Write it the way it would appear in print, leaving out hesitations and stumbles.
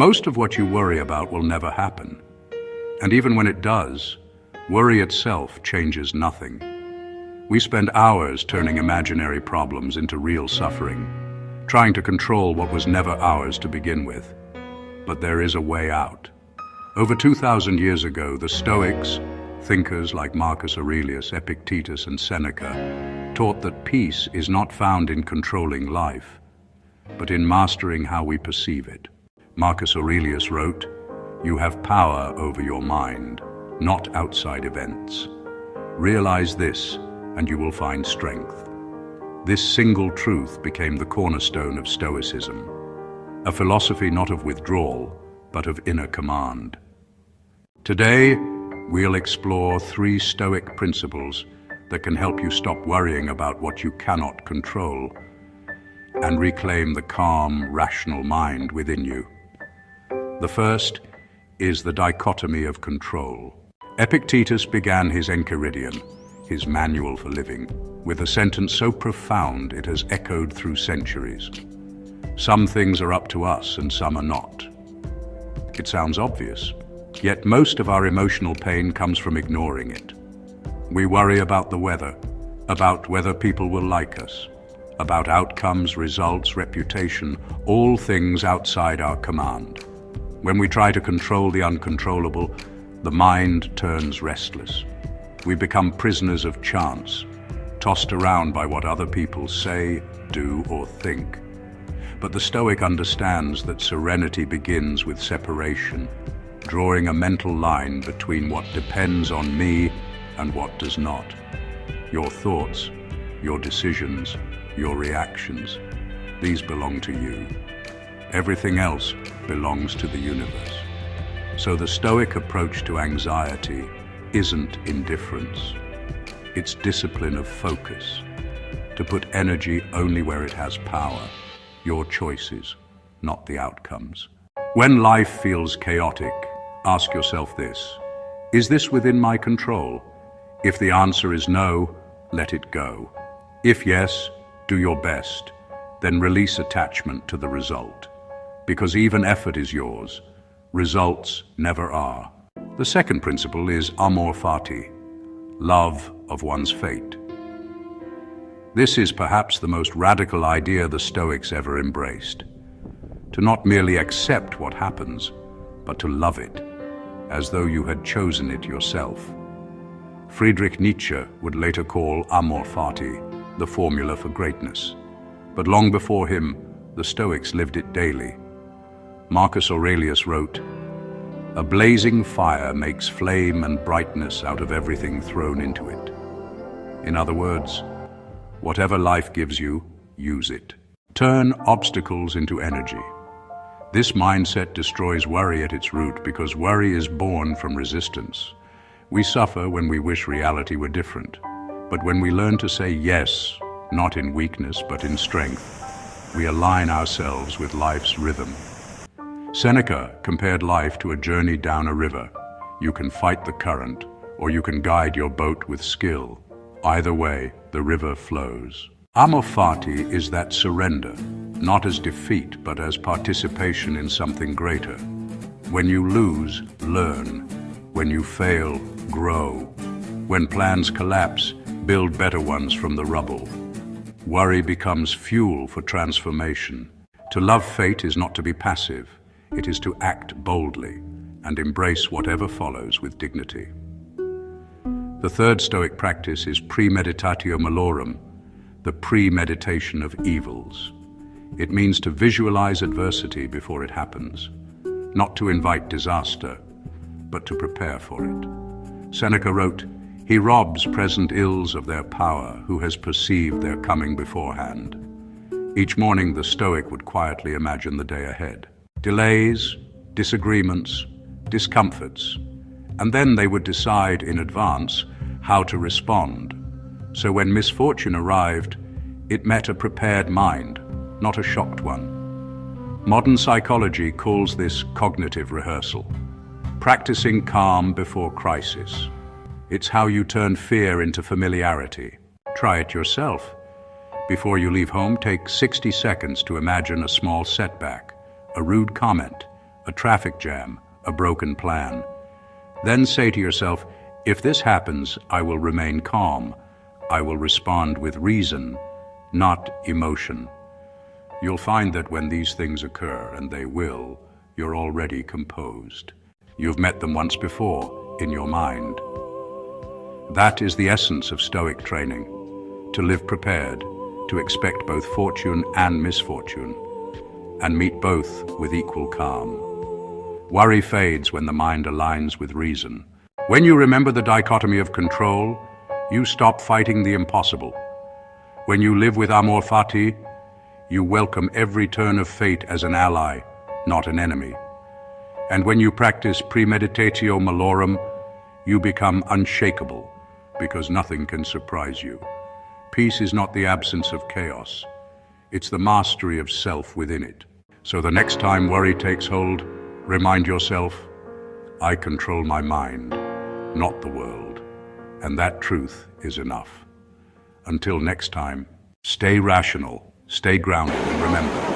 Most of what you worry about will never happen. And even when it does, worry itself changes nothing. We spend hours turning imaginary problems into real suffering, trying to control what was never ours to begin with. But there is a way out. Over 2,000 years ago, the Stoics, thinkers like Marcus Aurelius, Epictetus, and Seneca, taught that peace is not found in controlling life, but in mastering how we perceive it. Marcus Aurelius wrote, "You have power over your mind, not outside events. Realize this, and you will find strength." This single truth became the cornerstone of Stoicism, a philosophy not of withdrawal, but of inner command. Today, we'll explore 3 Stoic principles that can help you stop worrying about what you cannot control and reclaim the calm, rational mind within you. The first is the Dichotomy of Control. Epictetus began his Enchiridion, his manual for living, with a sentence so profound it has echoed through centuries. Some things are up to us and some are not. It sounds obvious, yet most of our emotional pain comes from ignoring it. We worry about the weather, about whether people will like us, about outcomes, results, reputation, all things outside our command. When we try to control the uncontrollable, the mind turns restless. We become prisoners of chance, tossed around by what other people say, do, or think. But the Stoic understands that serenity begins with separation, drawing a mental line between what depends on me and what does not. Your thoughts, your decisions, your reactions, these belong to you. Everything else belongs to the universe. So the Stoic approach to anxiety isn't indifference. It's discipline of focus, to put energy only where it has power, your choices, not the outcomes. When life feels chaotic, ask yourself this: is this within my control? If the answer is no, let it go. If yes, do your best, then release attachment to the result. Because even effort is yours, results never are. The second principle is amor fati, love of one's fate. This is perhaps the most radical idea the Stoics ever embraced. To not merely accept what happens, but to love it, as though you had chosen it yourself. Friedrich Nietzsche would later call amor fati the formula for greatness. But long before him, the Stoics lived it daily. Marcus Aurelius wrote, "A blazing fire makes flame and brightness out of everything thrown into it." In other words, whatever life gives you, use it. Turn obstacles into energy. This mindset destroys worry at its root because worry is born from resistance. We suffer when we wish reality were different. But when we learn to say yes, not in weakness but in strength, we align ourselves with life's rhythm. Seneca compared life to a journey down a river. You can fight the current, or you can guide your boat with skill. Either way, the river flows. Amor fati is that surrender, not as defeat, but as participation in something greater. When you lose, learn. When you fail, grow. When plans collapse, build better ones from the rubble. Worry becomes fuel for transformation. To love fate is not to be passive. It is to act boldly and embrace whatever follows with dignity. The third Stoic practice is premeditatio malorum, the premeditation of evils. It means to visualize adversity before it happens, not to invite disaster, but to prepare for it. Seneca wrote, "He robs present ills of their power, who has perceived their coming beforehand." Each morning the Stoic would quietly imagine the day ahead. Delays, disagreements, discomforts, and then they would decide in advance how to respond. So when misfortune arrived, it met a prepared mind, not a shocked one. Modern psychology calls this cognitive rehearsal, practicing calm before crisis. It's how you turn fear into familiarity. Try it yourself. Before you leave home, take 60 seconds to imagine a small setback, a rude comment, a traffic jam, a broken plan. Then say to yourself, if this happens, I will remain calm. I will respond with reason, not emotion. You'll find that when these things occur, and they will, you're already composed. You've met them once before, in your mind. That is the essence of Stoic training, to live prepared, to expect both fortune and misfortune, and meet both with equal calm. Worry fades when the mind aligns with reason. When you remember the dichotomy of control, you stop fighting the impossible. When you live with amor fati, you welcome every turn of fate as an ally, not an enemy. And when you practice premeditatio malorum, you become unshakable, because nothing can surprise you. Peace is not the absence of chaos. It's the mastery of self within it. So the next time worry takes hold, remind yourself, I control my mind, not the world. And that truth is enough. Until next time, stay rational, stay grounded, and remember,